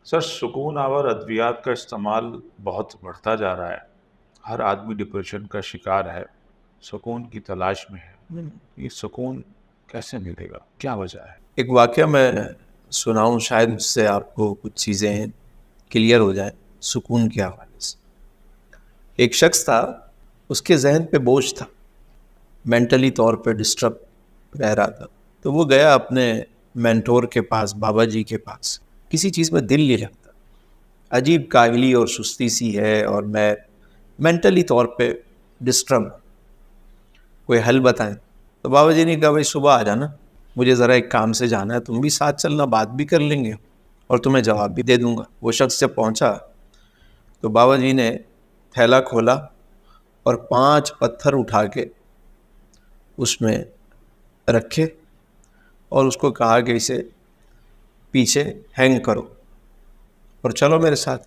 سر سکون آور ادویات کا استعمال بہت بڑھتا جا رہا ہے. ہر آدمی ڈپریشن کا شکار ہے, سکون کی تلاش میں ہے. یہ سکون کیسے ملے گا, کیا وجہ ہے؟ ایک واقعہ میں سناؤں, شاید اس سے آپ کو کچھ چیزیں کلیئر ہو جائیں سکون کے حوالے سے. ایک شخص تھا, اس کے ذہن پہ بوجھ تھا, مینٹلی طور پہ ڈسٹرب رہ رہا تھا. تو وہ گیا اپنے مینٹور کے پاس, بابا جی کے پاس. کسی چیز میں دل نہیں لگتا, عجیب کاہلی اور سستی سی ہے, اور میں مینٹلی طور پہ ڈسٹرب ہوں, کوئی حل بتائیں. تو بابا جی نے کہا بھائی صبح آ جانا, مجھے ذرا ایک کام سے جانا ہے, تم بھی ساتھ چلنا, بات بھی کر لیں گے اور تمہیں جواب بھی دے دوں گا. وہ شخص جب پہنچا تو بابا جی نے تھیلا کھولا اور 5 پتھر اٹھا کے اس میں رکھے اور اس کو کہا کہ اسے پیچھے ہینگ کرو اور چلو میرے ساتھ.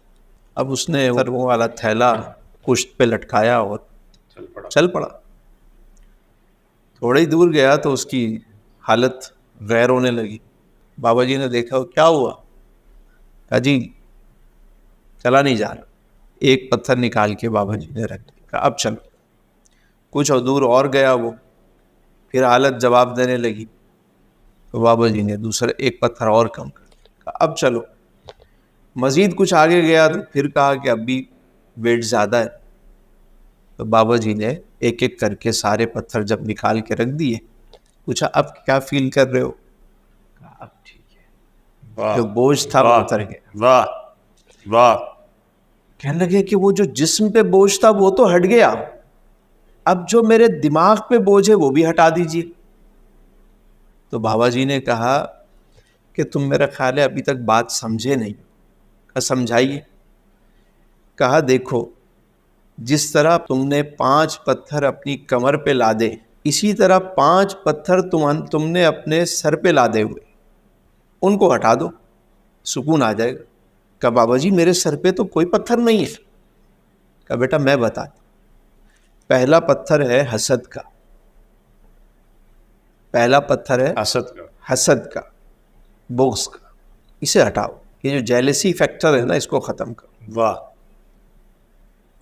اب اس نے وہ والا تھیلا پشت پہ لٹکایا اور چل پڑا. تھوڑی دور گیا تو اس کی حالت غیر ہونے لگی. بابا جی نے دیکھا کیا ہوا, کہا جی چلا نہیں جا رہا. ایک پتھر نکال کے بابا جی نے رکھ دیا, کہا اب چلو. کچھ دور اور گیا وہ, پھر حالت جواب دینے لگی. تو بابا جی نے دوسرا ایک پتھر اور کم کر دیا, کہا اب چلو. مزید کچھ آگے گیا تو پھر کہا کہ اب بھی ویٹ زیادہ ہے. تو بابا جی نے ایک ایک کر کے سارے پتھر جب نکال کے رکھ دیے, پوچھا اب کیا فیل کر رہے ہو؟ کہا اب ٹھیک ہے, جو بوجھ تھا وہ اتر گیا. واہ واہ. کہنے لگے کہ وہ جو جسم پہ بوجھ تھا وہ تو ہٹ گیا, اب جو میرے دماغ پہ بوجھ ہے وہ بھی ہٹا دیجیے. تو بابا جی نے کہا کہ تم میرا خیال ہے ابھی تک بات سمجھے نہیں. کہا سمجھائیے. کہا دیکھو, جس طرح تم نے 5 پتھر اپنی کمر پہ لادے, اسی طرح 5 پتھر تم نے اپنے سر پہ لادے ہوئے, ان کو ہٹا دو, سکون آ جائے گا. کہا بابا جی میرے سر پہ تو کوئی پتھر نہیں ہے. کہا بیٹا میں بتاتا ہوں. پہلا پتھر ہے حسد کا, پہلا پتھر ہے حسد کا, بغض کا. اسے ہٹاؤ, یہ جو جیلسی فیکٹر ہے نا, اس کو ختم کرو. واہ.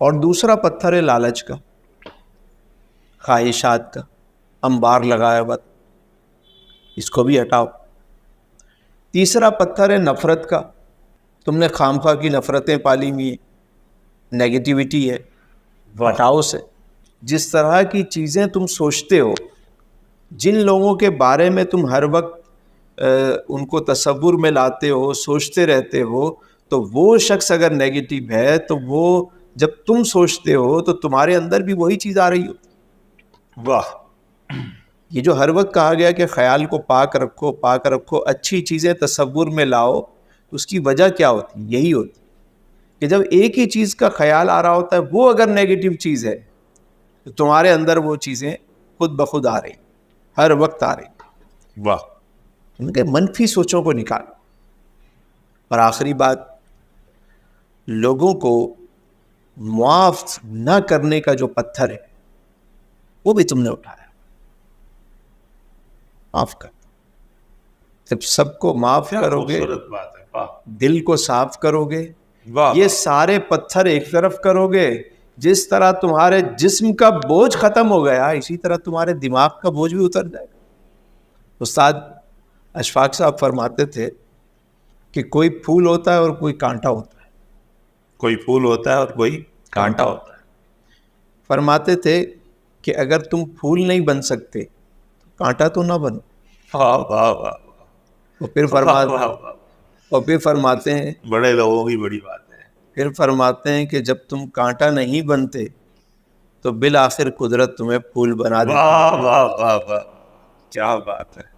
اور دوسرا پتھر ہے لالچ کا, خواہشات کا, انبار لگایا ہوا, اس کو بھی ہٹاؤ. تیسرا پتھر ہے نفرت کا, تم نے خامخواہ کی نفرتیں پالی ہوئی ہیں, نیگیٹیوٹی ہے, ہٹاؤ سے. جس طرح کی چیزیں تم سوچتے ہو, جن لوگوں کے بارے میں تم ہر وقت ان کو تصور میں لاتے ہو, سوچتے رہتے ہو, تو وہ شخص اگر نیگیٹو ہے تو وہ جب تم سوچتے ہو تو تمہارے اندر بھی وہی چیز آ رہی ہو. واہ. یہ جو ہر وقت کہا گیا کہ خیال کو پاک رکھو, پاک رکھو, اچھی چیزیں تصور میں لاؤ, تو اس کی وجہ کیا ہوتی؟ یہی ہوتی کہ جب ایک ہی چیز کا خیال آ رہا ہوتا ہے, وہ اگر نیگیٹو چیز ہے تو تمہارے اندر وہ چیزیں خود بخود آ رہی, ہر وقت آ رہی. واہ. ان کے منفی سوچوں کو نکالو. اور آخری بات, لوگوں کو معاف نہ کرنے کا جو پتھر ہے وہ بھی تم نے اٹھایا. معاف کر, جب سب کو معاف کرو گے, بات ہے. واہ دل کو صاف کرو گے, واہ. یہ سارے پتھر ایک طرف کرو گے, جس طرح تمہارے جسم کا بوجھ ختم ہو گیا, اسی طرح تمہارے دماغ کا بوجھ بھی اتر جائے گا. استاد اشفاق صاحب فرماتے تھے کہ کوئی پھول ہوتا ہے اور کوئی کانٹا ہوتا ہے. کوئی پھول ہوتا ہے اور کوئی کانٹا ہوتا ہے. فرماتے تھے کہ اگر تم پھول نہیں بن سکتے تو کانٹا تو نہ بنو. واہ واہ واہ. اور پھر فرماتے ہیں, بڑے لوگوں کی بڑی بات ہے. پھر فرماتے ہیں کہ جب تم کانٹا نہیں بنتے تو بالآخر قدرت تمہیں پھول بنا دیتی. واہ واہ واہ واہ. کیا بات ہے.